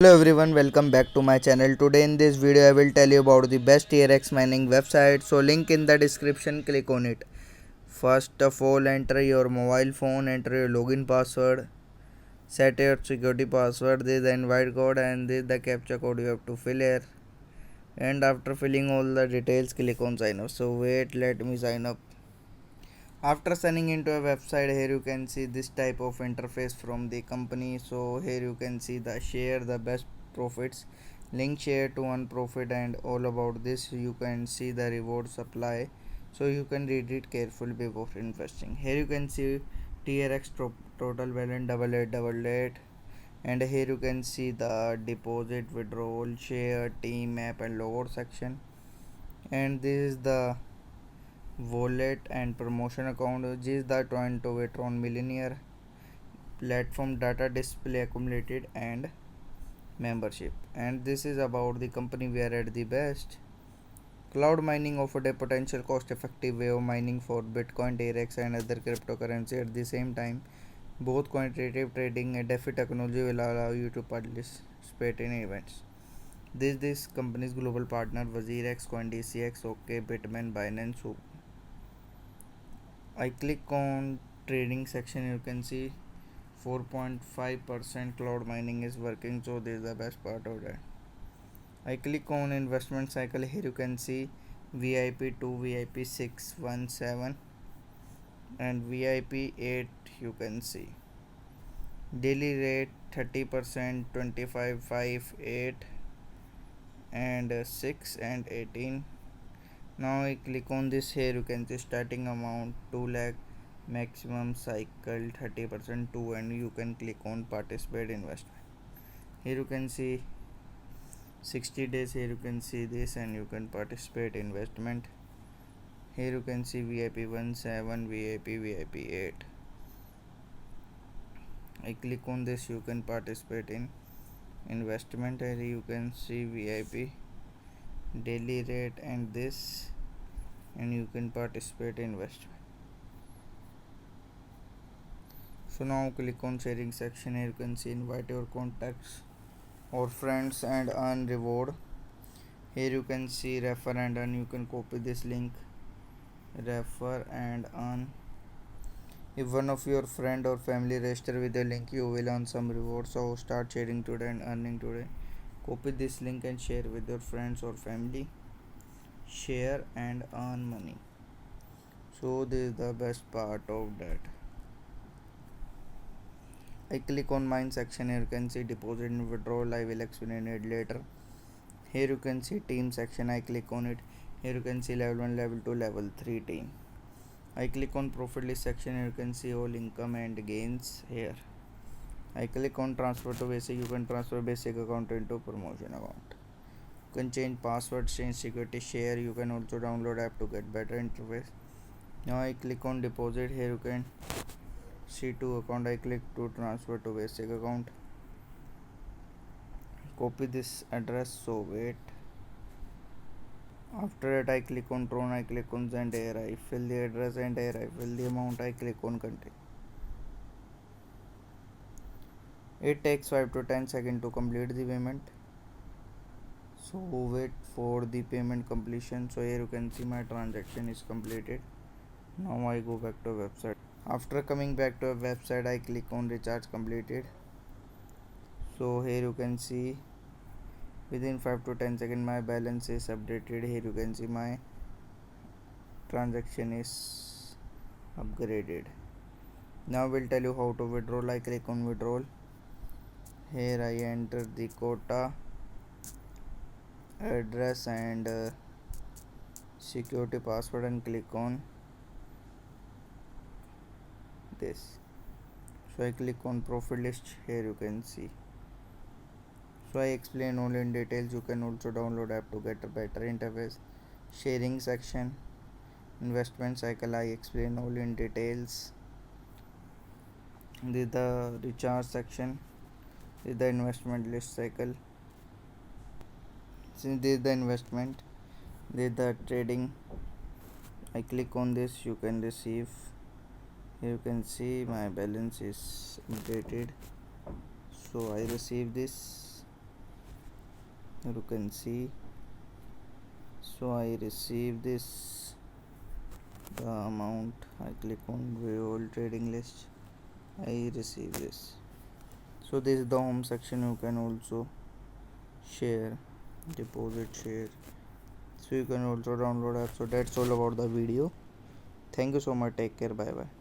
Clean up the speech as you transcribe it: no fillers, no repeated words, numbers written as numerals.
Hello everyone, welcome back to my channel. Today in this video I will tell you about the best Trx mining website. So link in the description, click on it. First of all, enter your mobile phone, enter your login password, set your security password, this is the invite code and this is the captcha code you have to fill here. And after filling all the details, click on sign up. So wait, let me sign up. After signing into a website, here you can see this type of interface from the company. So here you can see the share the best profits, link share to one profit, and all about this. You can see the reward supply, so you can read it carefully before investing. Here you can see TRX total balance 8888, and here you can see the deposit, withdrawal, share, team map, and lower section. And this is the wallet and promotion account. This is the Toronto Withdrawal millionaire platform data display accumulated and membership. And this is about the company we are at the best. Cloud mining offered a potential cost-effective way of mining for Bitcoin, Trx, and other cryptocurrency at the same time. Both quantitative trading and DeFi technology will allow you to participate in events. This company's global partner WazirX, CoinDCX, OK, Bitmain, Binance. I click on trading section. You can see 4.5% cloud mining is working, so this is the best part of that. I click on investment cycle. Here you can see VIP 2, VIP 617 and VIP 8. You can see daily rate 30%, 25, 5, 8 and 6 and 18. Now I click on this. Here you can see starting amount 2 lakh, maximum cycle 30% 2, and you can click on participate investment. Here you can see 60 days. Here you can see this and you can participate investment. Here you can see VIP 17, VIP 8. I click on this. You can participate in investment. Here you can see VIP daily rate and this, and you can participate in investment. So now click on sharing section. Here you can see invite your contacts or friends and earn reward. Here you can see refer and earn. You can copy this link, refer and earn. If one of your friend or family register with the link, you will earn some reward. So start sharing today and earning today. Copy this link and share with your friends or family. Share and earn money. So this is the best part of that. I click on mine section. Here you can see deposit and withdrawal. I will explain it later. Here you can see team section. I click on it. Here you can see level 1, level 2, level 3 team. I click on profit list section. Here you can see all income and gains here. I click on transfer to basic. You can transfer basic account into promotion account. You can change password, change security, share. You can also download app to get better interface. Now I click on deposit. Here you can see to account. I click to transfer to basic account. Copy this address. So wait. After that I click on Tron. I click on send here. I fill the address and here I fill the amount. I click on continue. It takes 5 to 10 seconds to complete the payment. So wait for the payment completion. So here you can see my transaction is completed. Now I go back to website. After coming back to a website, I click on recharge completed. So here you can see within 5 to 10 seconds my balance is updated. Here you can see my transaction is upgraded. Now we'll tell you how to withdraw. I click on withdrawal. Here I enter the quota, address and security password and click on this. So I click on profit list. Here you can see. So I explain all in details. You can also download app to get a better interface. Sharing section, investment cycle, I explain all in details. This is the recharge section. This is the investment list cycle. Since this is the investment, this is the trading. I click on this. You can receive. Here you can see my balance is updated. So I receive this You can see. So I receive this, the amount. I click on view all trading list. I receive this. So this is the home section. You can also share, deposit, share. So you can also download app. So that's all about the video. Thank you so much. Take care. Bye bye.